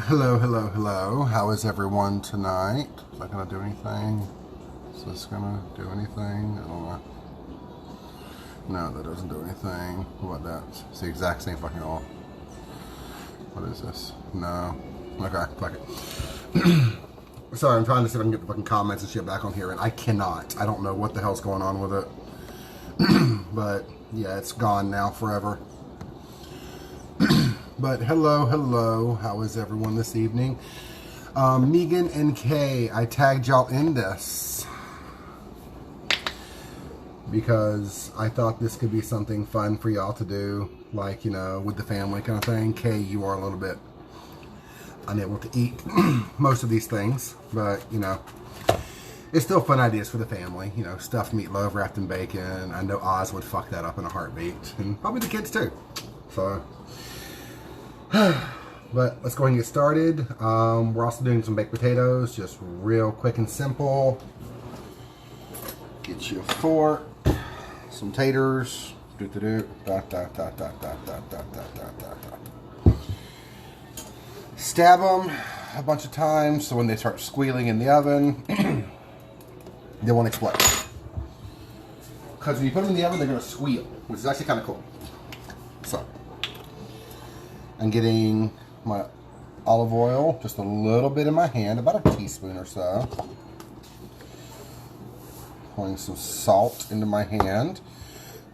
Hello, hello, hello. How is everyone tonight? Is that gonna do anything? Is this gonna do anything? I don't know. No, that doesn't do anything. What about that? It's the exact same fucking all. What is this? No. Okay, fuck it. Sorry, I'm trying to see if I can get the fucking comments and shit back on here, and I cannot. I don't know what the hell's going on with it. But, yeah, it's gone now forever. But hello, hello. How is everyone this evening? Megan and Kay, I tagged y'all in this because I thought this could be something fun for y'all to do, like, you know, with the family kind of thing. Kay, you are a little bit unable to eat most of these things, but, you know, it's still fun ideas for the family. You know, stuffed meatloaf wrapped in bacon. I know Oz would fuck that up in a heartbeat, and probably the kids too. So... but let's go ahead and get started. We're also doing some baked potatoes, just real quick and simple. Get you a fork, some taters, stab them a bunch of times so when they start squealing in the oven, they won't explode. Because when you put them in the oven, they're going to squeal, which is actually kind of cool. So, I'm getting my olive oil, just a little bit in my hand, about a teaspoon or so. Pouring some salt into my hand.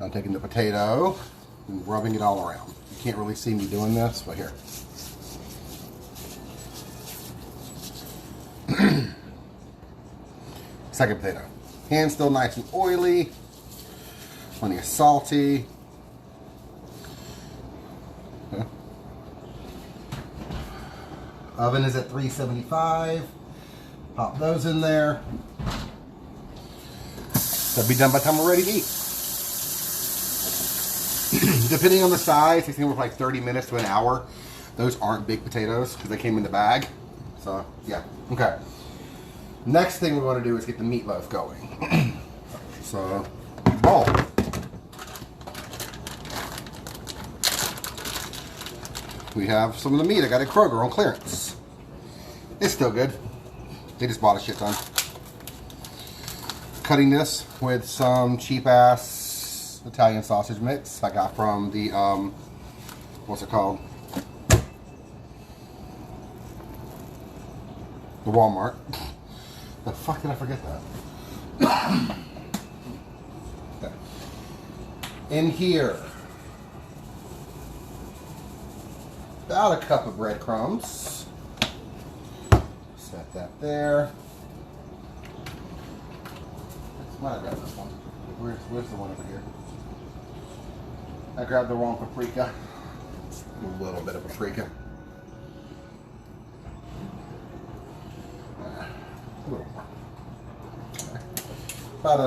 I'm taking the potato and rubbing it all around. You can't really see me doing this, but here. Second potato. Hand still nice and oily. Plenty of salty. Okay. Oven is at 375. Pop those in there. That'll be done by the time we're ready to eat. Depending on the size, it's anywhere from like 30 minutes to an hour. Those aren't big potatoes because they came in the bag. So, yeah. Okay. Next thing we want to do is get the meatloaf going. So, bowl. We have some of the meat I got at Kroger on clearance. It's still good. They just bought a shit ton. Cutting this with some cheap ass Italian sausage mix I got from the, what's it called? The Walmart. The fuck did I forget that? Okay. In here, about a cup of breadcrumbs. Set that there. Might have grabbed this one. Where's the one over here? I grabbed the wrong paprika. A little bit of paprika. A little more. Okay. About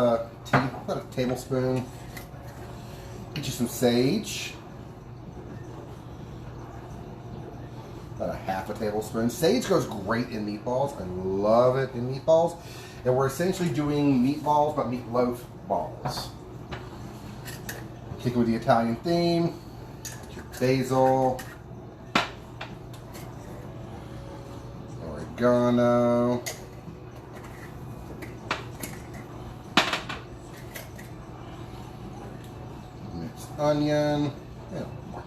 a tablespoon. Get you some sage. About a half a tablespoon. Sage goes great in meatballs. I love it in meatballs. And we're essentially doing meatballs, but meatloaf balls. Kick it with the Italian theme. Your basil. Oregano. Mixed onion. And more.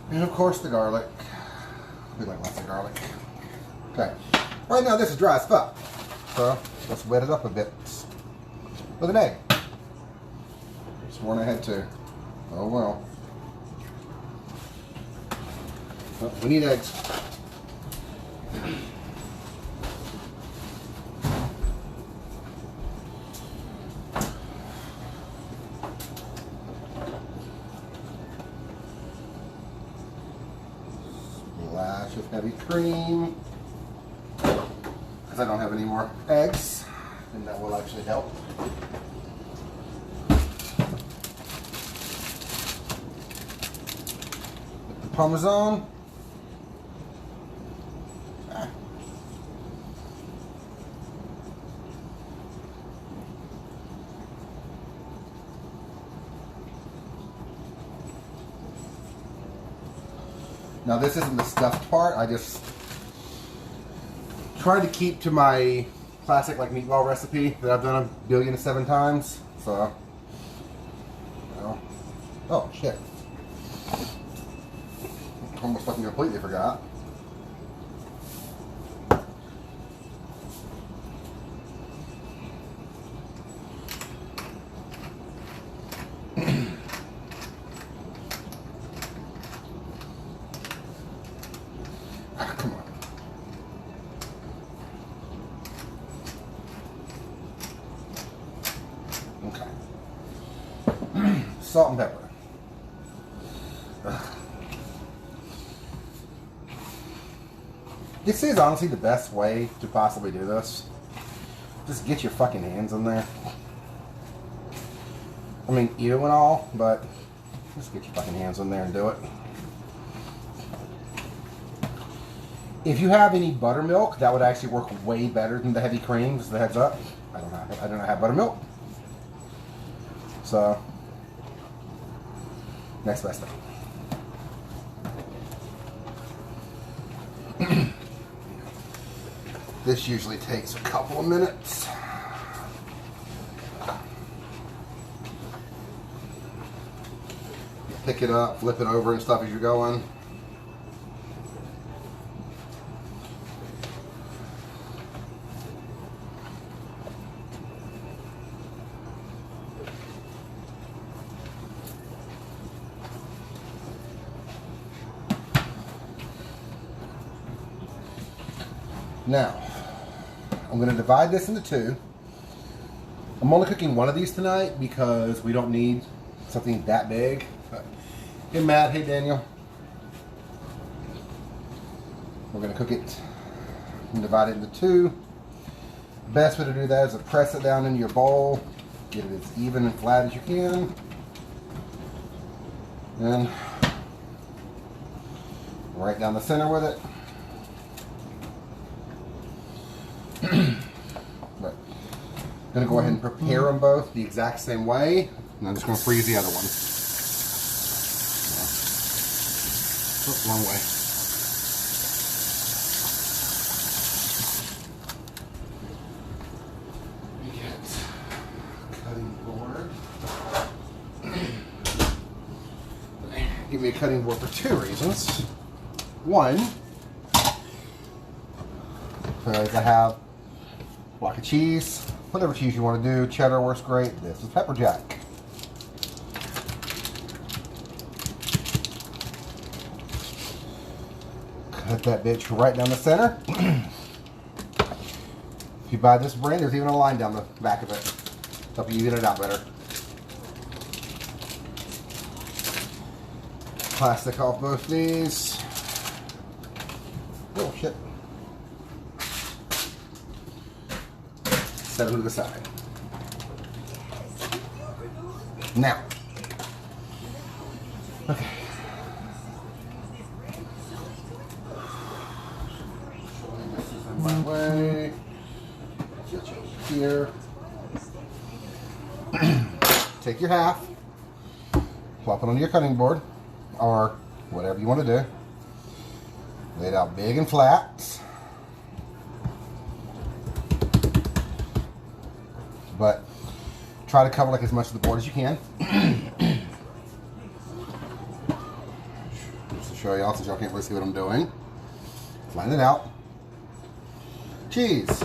And of course the garlic. We like lots of garlic. Okay. Right now this is dry as fuck. So let's wet it up a bit with an egg. Sworn I had to. Oh well. Well, we need eggs. Splash of heavy cream. Because I don't have any more eggs, and that will actually help. The Parmesan. Now this isn't the stuffed part. I just tried to keep to my classic like meatball recipe that I've done 1,000,000,007 times. So, oh shit! Almost fucking completely forgot. Come on. Okay. Salt and pepper. This is honestly the best way to possibly do this. Just get your fucking hands in there. I mean, ew and all, but just get your fucking hands in there and do it. If you have any buttermilk, that would actually work way better than the heavy cream. Just the heads up. I don't have buttermilk. So, next best thing. This usually takes a couple of minutes. You pick it up, flip it over and stuff as you're going. Now, I'm going to divide this into two. I'm only cooking one of these tonight because we don't need something that big. Hey Matt, hey Daniel. We're going to cook it and divide it into two. The best way to do that is to press it down into your bowl. Get it as even and flat as you can. And right down the center with it. But I'm going to go ahead and prepare them both the exact same way. And I'm just going to freeze the other one. Oops, wrong way. Get cutting board. Give me a cutting board for two reasons. One, because I have block of cheese, whatever cheese you want to do. Cheddar works great. This is pepper jack. Cut that bitch right down the center. If you buy this brand, there's even a line down the back of it. Help you even it out better. Plastic off both these. Oh shit. Set them to the side. Now, okay. This is in my way. Get you here. Take your half, plop it on your cutting board, or whatever you want to do. Lay it out big and flat. But try to cover like as much of the board as you can. Just to show y'all, since y'all can't really see what I'm doing. Flatten it out. Cheese.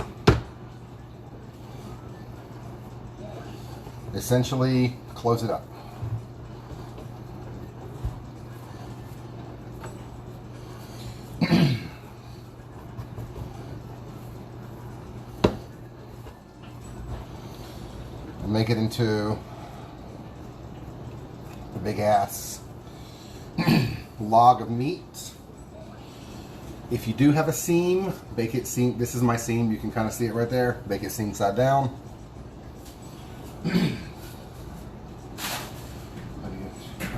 Essentially, close it up. Make it into a big ass log of meat. If you do have a seam, bake it seam. This is my seam. You can kind of see it right there. Bake it seam side down.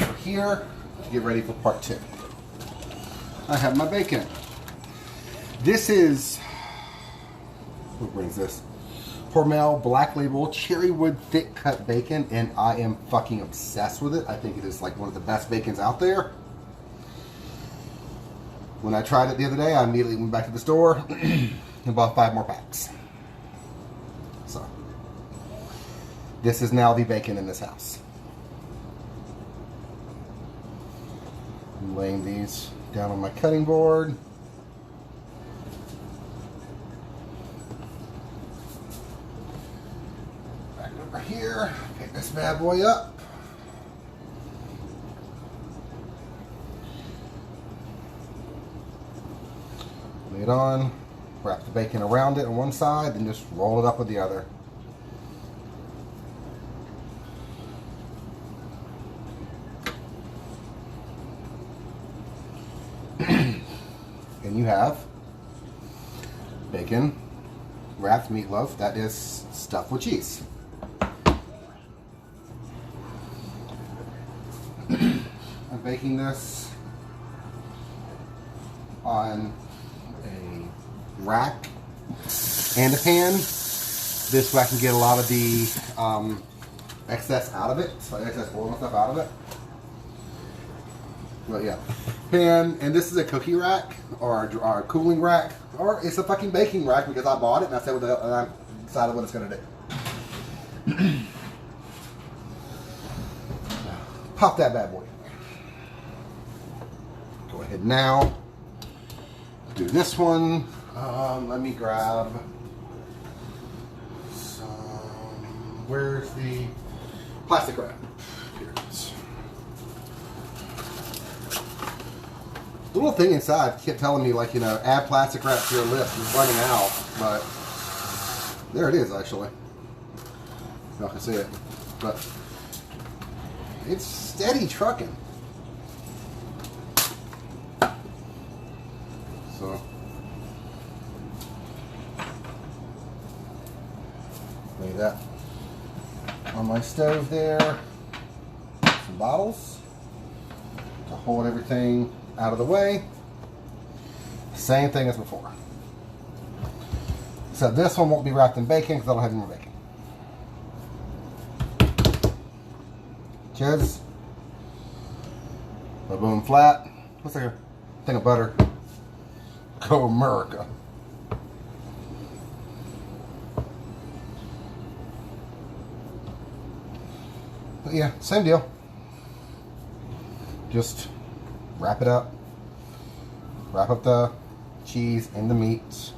Over here to get ready for part two. I have my bacon. This is, who brings this? Hormel Black Label Cherrywood Thick Cut Bacon, and I am fucking obsessed with it. I think it is like one of the best bacons out there. When I tried it the other day, I immediately went back to the store and bought 5 more packs. So, this is now the bacon in this house. I'm laying these down on my cutting board. Back over here, pick this bad boy up. Lay it on, wrap the bacon around it on one side, and just roll it up with the other. And you have bacon wrapped meatloaf that is stuffed with cheese. I'm baking this on a rack and a pan. This way I can get a lot of the excess out of it, so excess oil and stuff out of it. But yeah, pan, and this is a cookie rack or a cooling rack, or it's a fucking baking rack because I bought it and I said and I decided what it's gonna do. Pop that bad boy. Go ahead now. Do this one. Let me grab some. Where's the plastic wrap? Here it is. The little thing inside kept telling me, like, you know, add plastic wrap to your list. It's running out, but there it is, actually. Y'all can see it, but it's steady trucking. So lay that on my stove there. Some bottles to hold everything out of the way. Same thing as before. So this one won't be wrapped in bacon because I don't have any more bacon. Cheers. A boom flat. What's like a thing of butter? Go America. But yeah, same deal. Just wrap it up. Wrap up the cheese and the meat.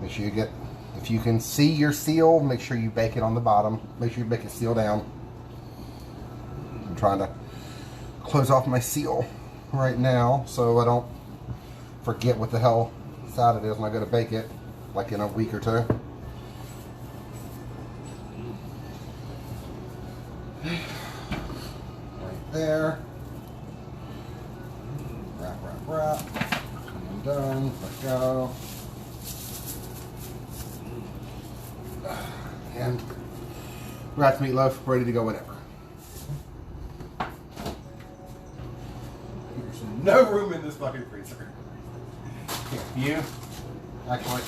Make sure you get, if you can see your seal, make sure you bake it on the bottom. Make sure you bake it seal down. I'm trying to close off my seal right now so I don't forget what the hell side it is when I go to bake it, like in a week or two. Right there. Wrap. I'm done. Let go. And wrapped meatloaf ready to go whenever. There's no room in this fucking freezer. Here, you actually,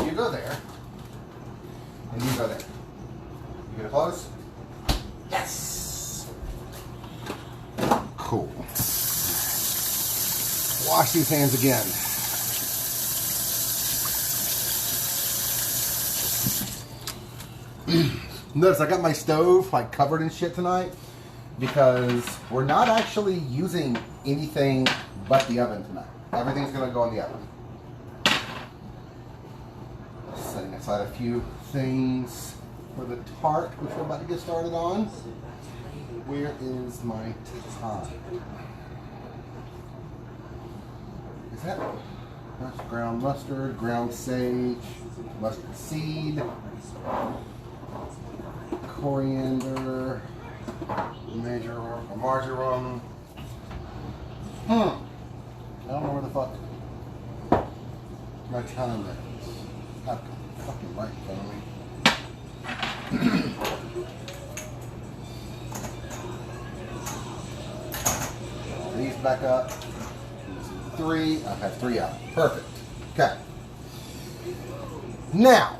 you go there, and you go there. You gonna close? Yes. Cool. Wash these hands again. Notice I got my stove like covered in shit tonight because we're not actually using anything but the oven tonight. Everything's gonna go in the oven. Setting aside a few things for the tart, which we're about to get started on. Where is my time? Is that? That's ground mustard, ground sage, mustard seed, coriander, marjoram. I don't know where the fuck my time is. Got the fucking right in front of me. These back up. 3. I've had 3 out. Perfect. Okay. Now,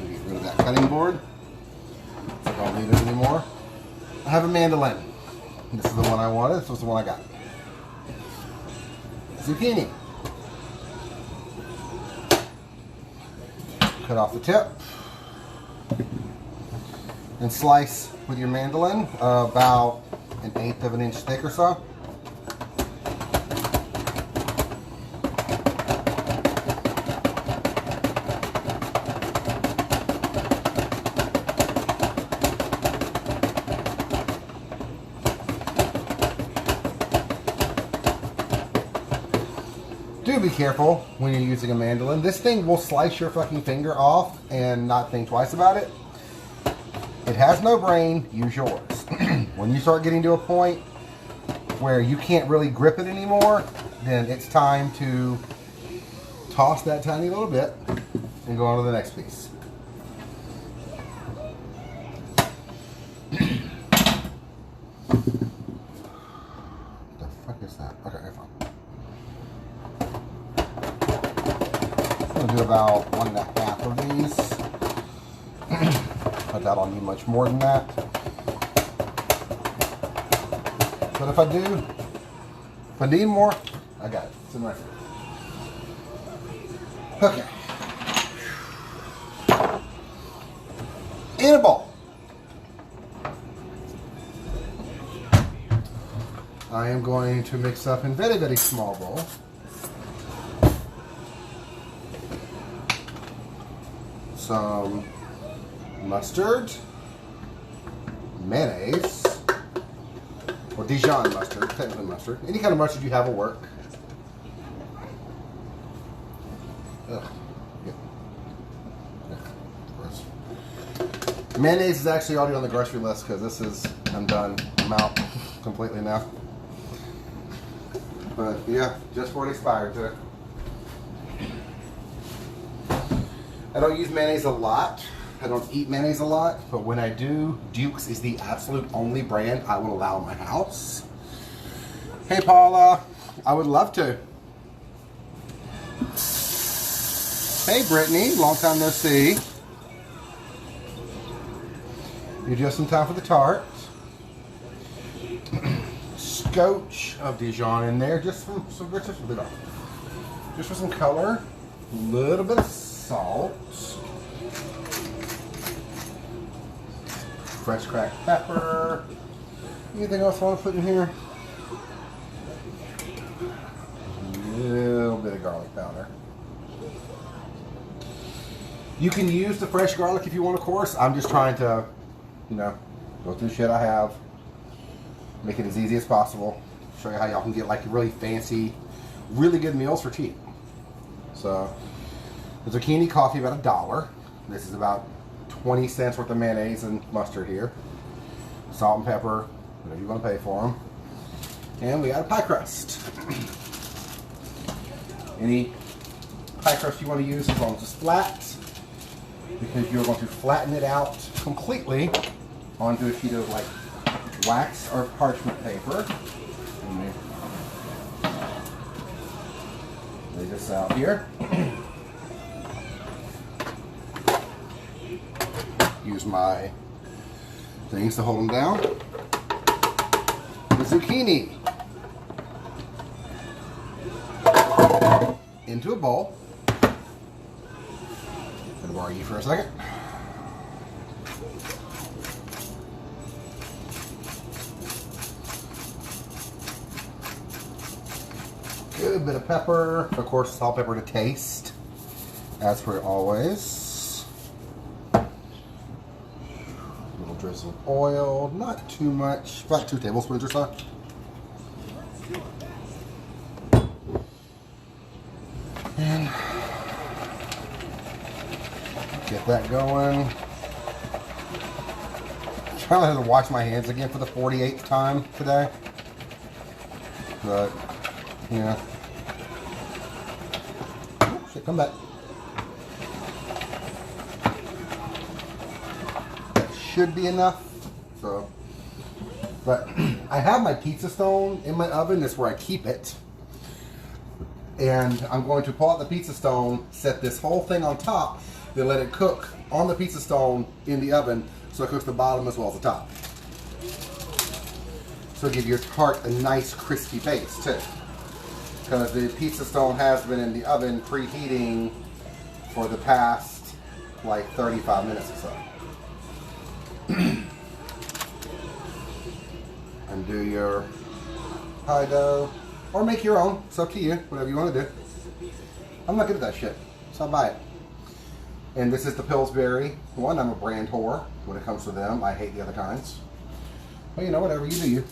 get rid of that cutting board. I don't need it anymore. I have a mandolin. This is the one I wanted. This was the one I got. zucchini. Cut off the tip and slice with your mandolin about 1/8 of an inch thick or so. Do be careful when you're using a mandolin. This thing will slice your fucking finger off and not think twice about it. It has no brain, use yours. When you start getting to a point where you can't really grip it anymore, then it's time to toss that tiny little bit and go on to the next piece. The fuck is that? Okay, fine. I'm gonna do about 1.5 of these. But that'll need much more than that. But if I need more, I got it. It's in my fridge. Okay. In a bowl, I am going to mix up in very, very small bowl some mustard, mayonnaise, or Dijon mustard, technically mustard. Any kind of mustard you have will work. Ugh. Yeah. Gross. Mayonnaise is actually already on the grocery list because this is, I'm done. I'm out completely now. But yeah, just before it expired too. I don't use mayonnaise a lot. I don't eat mayonnaise a lot, but when I do, Duke's is the absolute only brand I will allow in my house. Hey Paula, I would love to. Hey Brittany, long time no see. You're just in time for the tart. Scotch of Dijon in there, just for some color. A little bit of salt. Fresh cracked pepper. Anything else I want to put in here? A little bit of garlic powder. You can use the fresh garlic if you want, of course. I'm just trying to, go through shit I have. Make it as easy as possible. Show you how y'all can get like really fancy, really good meals for cheap. So, the zucchini coffee about $1. This is about 20 cents worth of mayonnaise and mustard here. Salt and pepper, whatever you want to pay for them. And we got a pie crust. Any pie crust you want to use, as long as it's flat, because you're going to flatten it out completely onto a sheet of like wax or parchment paper. Lay this out here. Use my things to hold them down. The zucchini into a bowl. I'm gonna borrow you for a second. Good bit of pepper, of course, salt, pepper to taste, as per always. Drizzle of oil, not too much, about 2 tablespoons or so. And get that going. I'm trying to wash my hands again for the 48th time today. But, yeah. Oh, shit, come back. Should be enough. So, but I have my pizza stone in my oven. That's where I keep it. And I'm going to pull out the pizza stone, set this whole thing on top, then let it cook on the pizza stone in the oven, so it cooks the bottom as well as the top. So give your tart a nice crispy base too. because the pizza stone has been in the oven preheating for the past like 35 minutes or so. And do your pie dough, or make your own. It's up to you, whatever you want to do. I'm not good at that shit, so I'll buy it. And this is the Pillsbury one. I'm a brand whore when it comes to them. I hate the other kinds. But you know, whatever, you do you.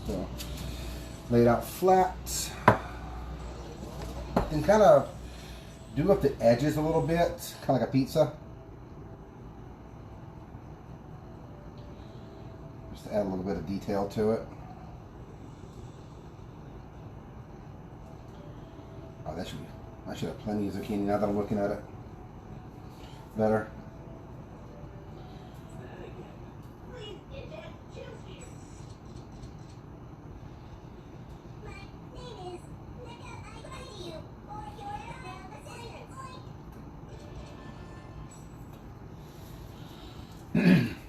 So, lay it out flat. And kind of do up the edges a little bit, kind of like a pizza. Just to add a little bit of detail to it. Oh, that should be, I should have plenty of zucchini now that I'm looking at it. Better.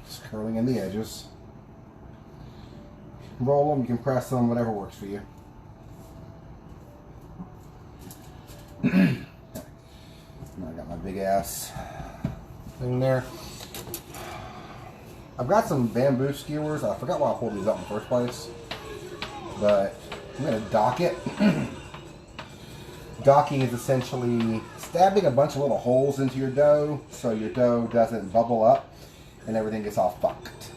Just curling in the edges. Roll them, you can press them, whatever works for you. I got my big ass thing there. I've got some bamboo skewers. I forgot why I pulled these up in the first place, but I'm going to dock it. Docking is essentially stabbing a bunch of little holes into your dough so your dough doesn't bubble up and everything gets all fucked.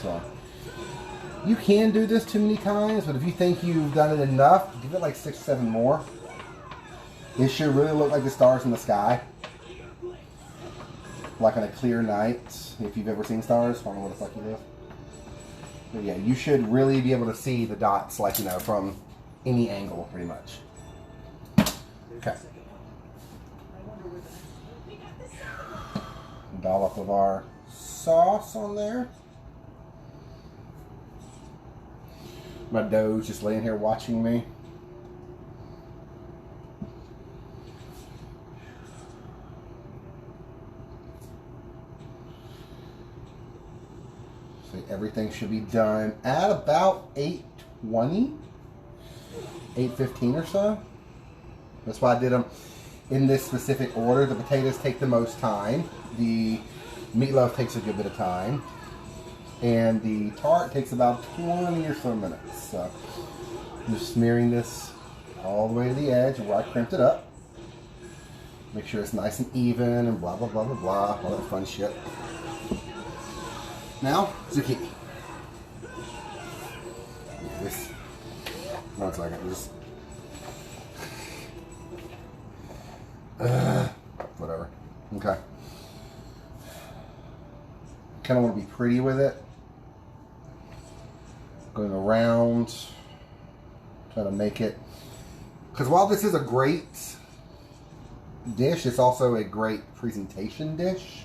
So you can do this too many times, but if you think you've done it enough, give it like 6 or 7 more. It should really look like the stars in the sky. Like on a clear night, if you've ever seen stars. I don't know what the fuck it is. But yeah, you should really be able to see the dots, like, you know, from any angle, pretty much. Okay. Dollop of our sauce on there. My dough's just laying here watching me. So everything should be done at about 8:20, 8:15 or so. That's why I did them in this specific order. The potatoes take the most time. The meatloaf takes a good bit of time. And the tart takes about 20 or so minutes. So I'm just smearing this all the way to the edge where I crimped it up. Make sure it's nice and even and blah, blah, blah, blah, blah. All that fun shit. Now, zucchini. This. 1 second. Just. Whatever. Okay. Kind of want to be pretty with it. Going around, try to make it, because while this is a great dish, it's also a great presentation dish,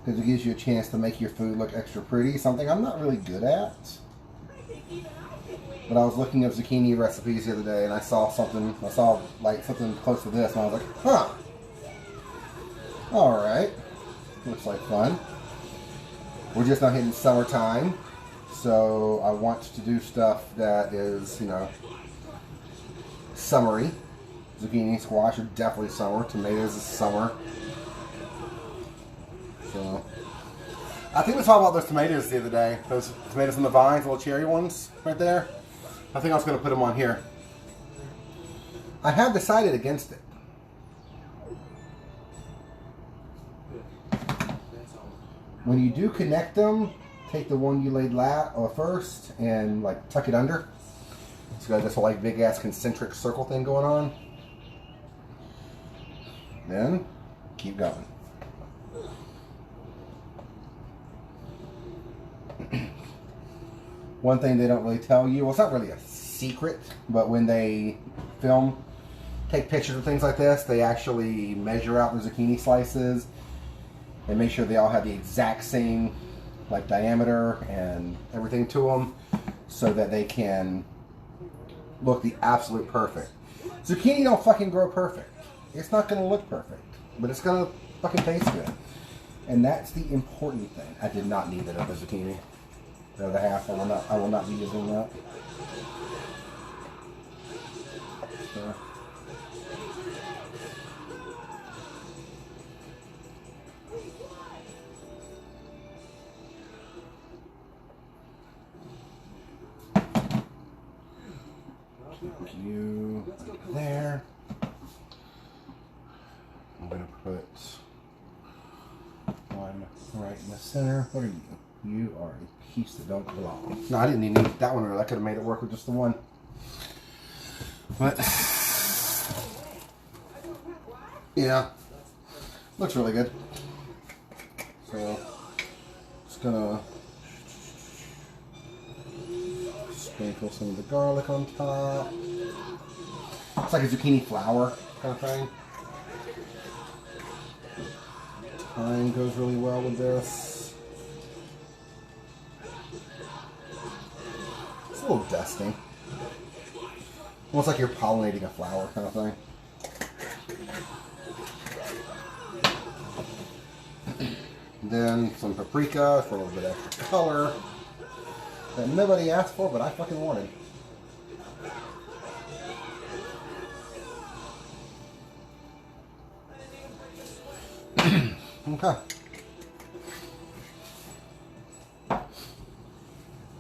because it gives you a chance to make your food look extra pretty, something I'm not really good at. But I was looking up zucchini recipes the other day and I saw something like something close to this, and I was like, huh, alright, looks like fun. We're just not hitting summertime. So I want to do stuff that is, you know, summery. Zucchini, squash are definitely summer. Tomatoes is summer. So I think we talked about those tomatoes the other day. Those tomatoes in the vines, little cherry ones right there. I think I was going to put them on here. I have decided against it. When you do connect them, take the one you laid first and like tuck it under. It's got this whole like big ass concentric circle thing going on. Then keep going. One thing they don't really tell you, well, it's not really a secret, but when they take pictures of things like this, they actually measure out the zucchini slices and make sure they all have the exact same like diameter and everything to them, so that they can look the absolute perfect. Zucchini don't fucking grow perfect. It's not gonna look perfect, but it's gonna fucking taste good. And that's the important thing. I did not need that other zucchini. The other half, I will not be using that. So. You there. I'm gonna put one right in the center. What are you? You are a piece that don't belong. No, I didn't even need that one. Or I could have made it work with just the one. But yeah, looks really good. So just gonna sprinkle some of the garlic on top. It's like a zucchini flour kind of thing. Thyme goes really well with this. It's a little dusting. Almost like you're pollinating a flower kind of thing. Then some paprika for a little bit of extra color that nobody asked for, but I fucking wanted. Okay.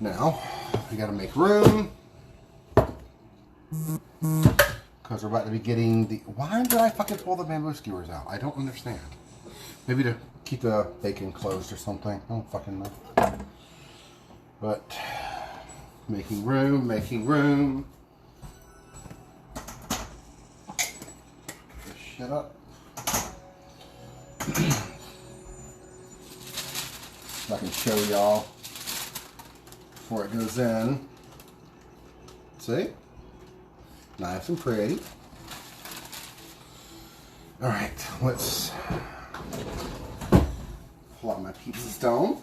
Now, we gotta make room. Because we're about to be getting the... Why did I fucking pull the bamboo skewers out? I don't understand. Maybe to keep the bacon closed or something. I don't fucking know. But, making room, making room. Shut up. I can show y'all before it goes in. See? Nice and pretty. Alright, let's pull out my pizza stone.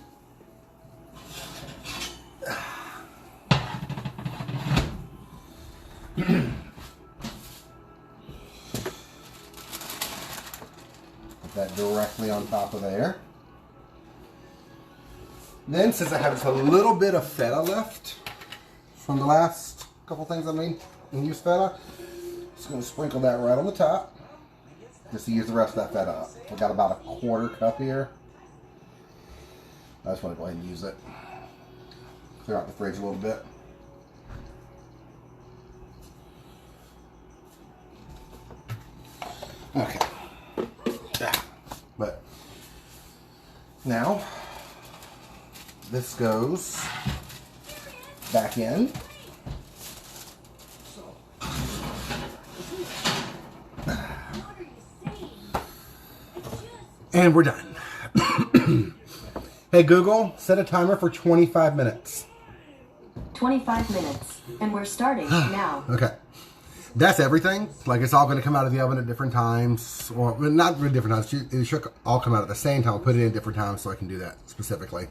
Put that directly on top of there. Then, since I have just a little bit of feta left from the last couple things I made and use feta, just going to sprinkle that right on the top just to use the rest of that feta up. I've got about a quarter cup here. I just want to go ahead and use it. Clear out the fridge a little bit. Okay. But now this goes back in. And we're done. Hey Google, set a timer for 25 minutes. 25 minutes. And we're starting now. Okay. That's everything. Like, it's all going to come out of the oven at different times. Or, well, not really different times. It should all come out at the same time. I'll put it in different times so I can do that specifically.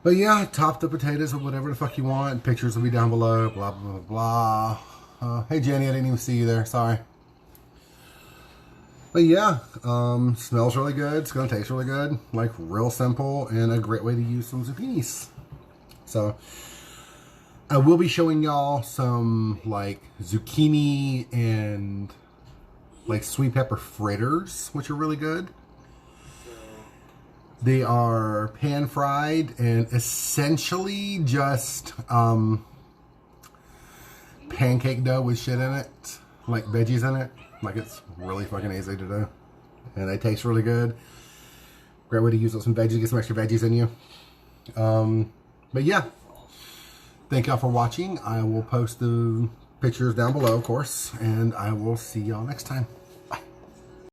But yeah, top the potatoes with whatever the fuck you want. Pictures will be down below. Blah, blah, blah, blah. Hey Jenny, I didn't even see you there. Sorry. But yeah, smells really good. It's going to taste really good. Like, real simple and a great way to use some zucchinis. So, I will be showing y'all some, like, zucchini and, like, sweet pepper fritters, which are really good. They are pan-fried and essentially just pancake dough with shit in it, like veggies in it. Like, it's really fucking easy to do. And they taste really good. Great way to use some veggies, get some extra veggies in you. But yeah. Thank y'all for watching. I will post the pictures down below, of course. And I will see y'all next time.